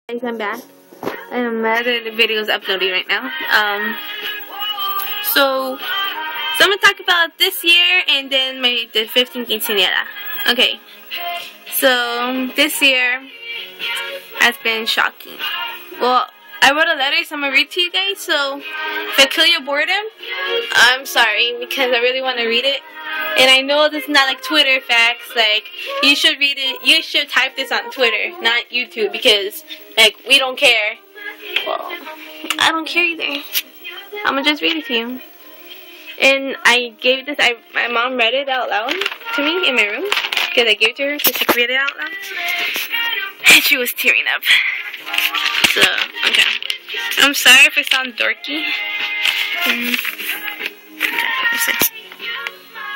Guys, I'm back. My other video is uploading right now. So I'm gonna talk about this year and then the 15th quinceañera. Okay, so this year has been shocking. Well, I wrote a letter, so I'm gonna read to you guys. So if I kill your boredom, I'm sorry because I really want to read it. And I know this is not like Twitter facts, like, you should read it, you should type this on Twitter, not YouTube, because, like, we don't care. Well, I don't care either. I'm gonna just read it to you. And I gave this, my mom read it out loud to me in my room, because I gave it to her so she could read it out loud. And she was tearing up. So, okay. I'm sorry if I sound dorky.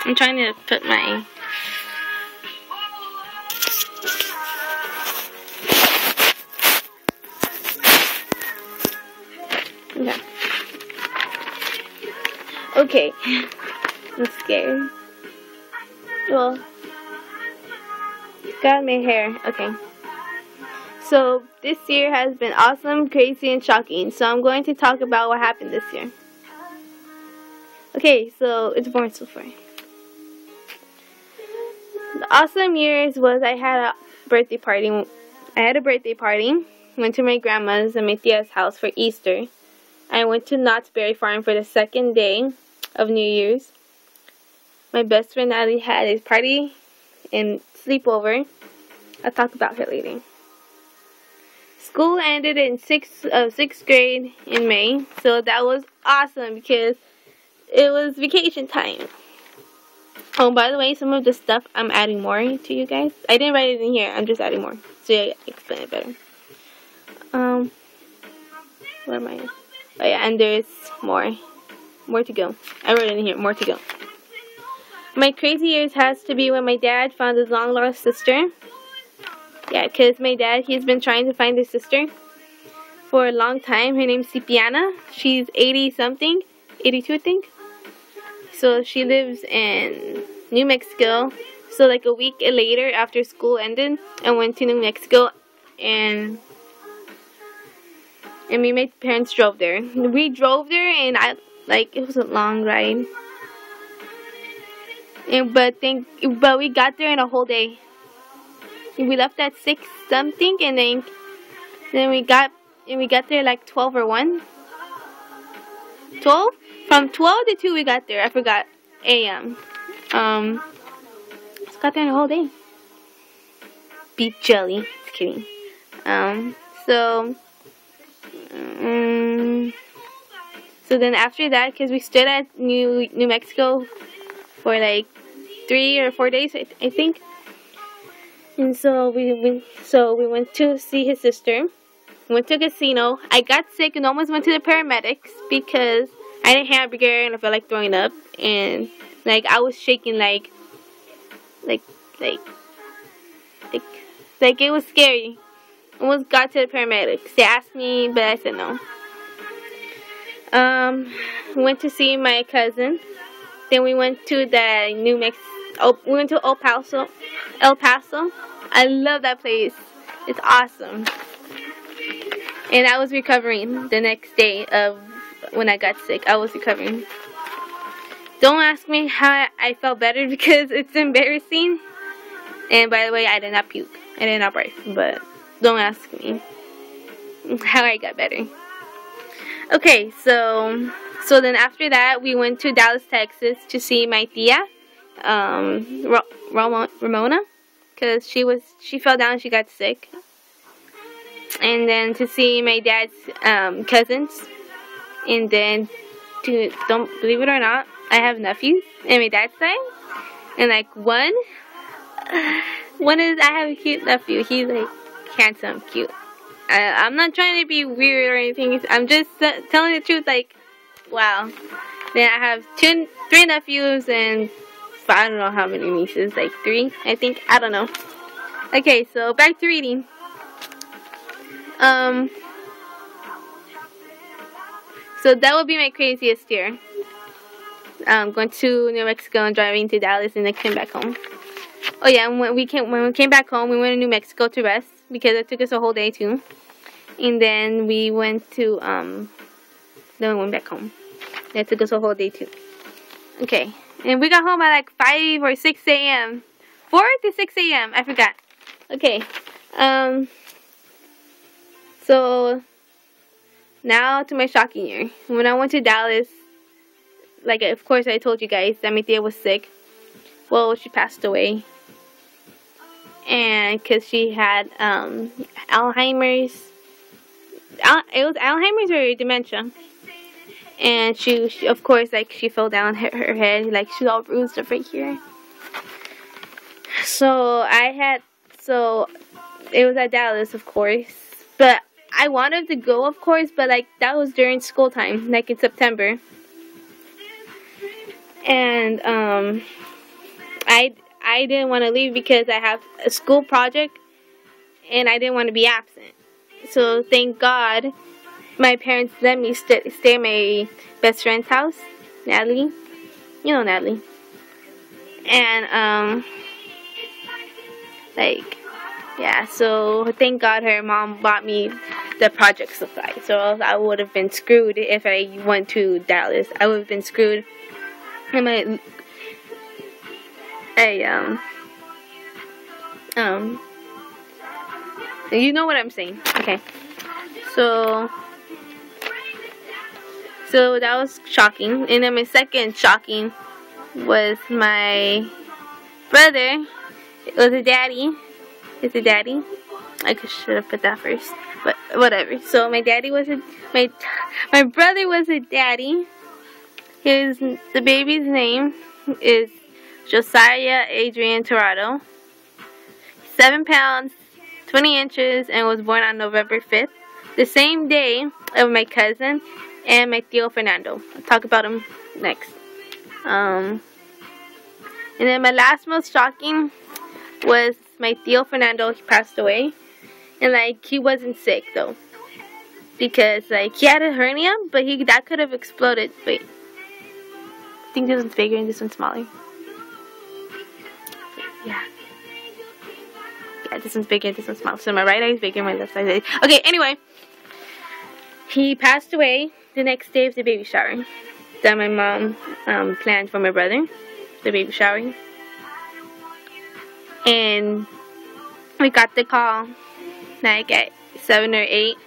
I'm trying to put my... Okay. I'm scared. Well, got my hair. Okay. So, this year has been awesome, crazy, and shocking. So, I'm going to talk about what happened this year. Okay, so it's boring so far. The awesome years was I had a birthday party. Went to my grandma's and my tia's house for Easter. I went to Knott's Berry Farm for the second day of New Year's. My best friend Natalie had his party and sleepover. I'll talk about her later. School ended in sixth grade in May, so that was awesome because it was vacation time. Oh, by the way, some of the stuff I'm adding more to you guys. I didn't write it in here. I'm just adding more. So yeah, explain it better. Where am I? Oh yeah, and there's more. More to go. I wrote it in here. More to go. My crazy years has to be when my dad found his long lost sister. Yeah, because my dad, he's been trying to find his sister for a long time. Her name's Cipiana. She's 80-something. 82, I think. So she lives in New Mexico. So like a week later after school ended, I went to New Mexico and me and my parents drove there. We drove there and it was a long ride. But we got there in a whole day. We left at 6-something and then we got there like 12 or 1. 12? From 12 to 2 we got there. I forgot. AM. Just got there in the whole day. Beef jelly. Just kidding. So then after that, because we stayed at New Mexico for like 3 or 4 days, I think. And so we went to see his sister. Went to a casino. I got sick and almost went to the paramedics because I had a hamburger and I felt like throwing up, and like I was shaking like it was scary. Almost got to the paramedics. They asked me, but I said no. Went to see my cousin. Then we went to the we went to El Paso. I love that place. It's awesome. And I was recovering the next day of when I got sick. I was recovering. Don't ask me how I felt better because it's embarrassing. And by the way, I did not puke. I did not barf. But don't ask me how I got better. Okay, so then after that, we went to Dallas, Texas to see my tia, Ramona, because she fell down and she got sick. And then to see my dad's cousins. And then don't believe it or not, I have nephews on my dad's side. And like one is, I have a cute nephew. He's like handsome, cute. I'm not trying to be weird or anything. I'm just telling the truth, like, wow. Then I have 3 nephews and I don't know how many nieces, like 3, I think. I don't know. Okay, so back to reading. So that would be my craziest year. Going to New Mexico and driving to Dallas and then came back home. Oh yeah, and when we came back home, we went to New Mexico to rest because it took us a whole day too. And then we went to, then we went back home. That took us a whole day too. Okay. And we got home at like 5 or 6 a.m. 4 to 6 a.m. I forgot. Okay. So, now to my shocking year. When I went to Dallas, like, of course I told you guys that my tia was sick. Well, she passed away. And because she had Alzheimer's. It was Alzheimer's or dementia. And she of course, like, she fell down, hit her head, like, she's all bruised up right here. So it was at Dallas, of course, but I wanted to go, of course, but like, that was during school time, like in September. And I didn't want to leave because I have a school project and I didn't want to be absent. So thank God my parents let me stay at my best friend's house, Natalie. You know Natalie. And, like, yeah, so thank God her mom bought me the project supply. So else I would have been screwed if I went to Dallas. I would have been screwed. And you know what I'm saying. Okay. So that was shocking. And then my second shocking was my brother. It was a daddy. It's a daddy. I should have put that first. But whatever. So my daddy was my brother was a daddy. The baby's name is Josiah Adrian Tirado. 7 pounds, 20 inches, and was born on November 5th. The same day of my cousin and my tío Fernando. I'll talk about him next. And then my last most shocking was my tío Fernando. He passed away. And like, he wasn't sick though. Because like, he had a hernia, but that could have exploded. Wait. I think this one's bigger and this one's smaller. Yeah. Yeah, this one's bigger, this one's smaller. So my right eye is bigger, my left eye is bigger. Okay, anyway. He passed away the next day of the baby shower that my mom planned for my brother. The baby shower. And we got the call like at 7 or 8.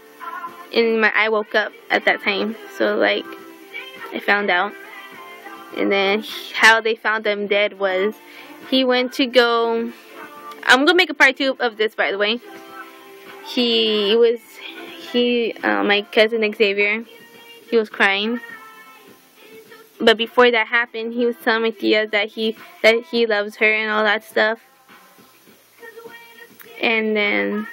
And I woke up at that time. So like, I found out. And then how they found him dead was he went to go. I'm gonna make a part 2 of this, by the way. My cousin Xavier, he was crying. But before that happened, he was telling my tia that he loves her and all that stuff. And then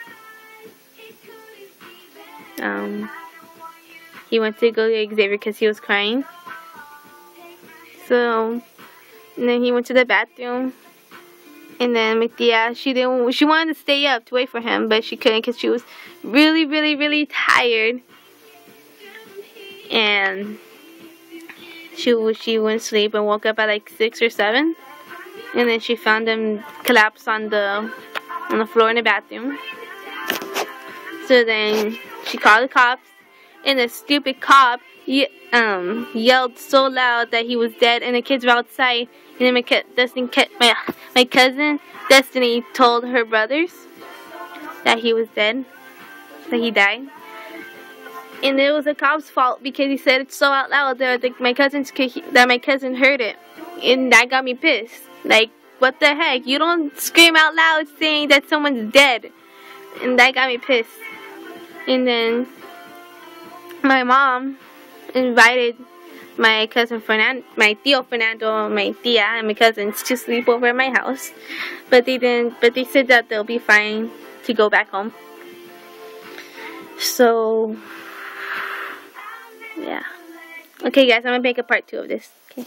he went to go get Xavier because he was crying. So, and then he went to the bathroom. And then my tia, she wanted to stay up to wait for him, but she couldn't because she was really, really, really tired. And she went to sleep and woke up at like 6 or 7. And then she found him collapsed on the floor in the bathroom. So then she called the cops, and the stupid cop yelled so loud that he was dead, and the kids were outside. And then my cousin Destiny told her brothers that he was dead, that he died. And it was the cop's fault because he said it so out loud that my cousin heard it, and that got me pissed. Like, what the heck? You don't scream out loud saying that someone's dead, and that got me pissed. And then my mom invited my cousin Fernando, my tío Fernando, my tia, and my cousins to sleep over at my house. But they didn't. But they said that they'll be fine to go back home. So, yeah. Okay, guys, I'm gonna make a part 2 of this. Okay.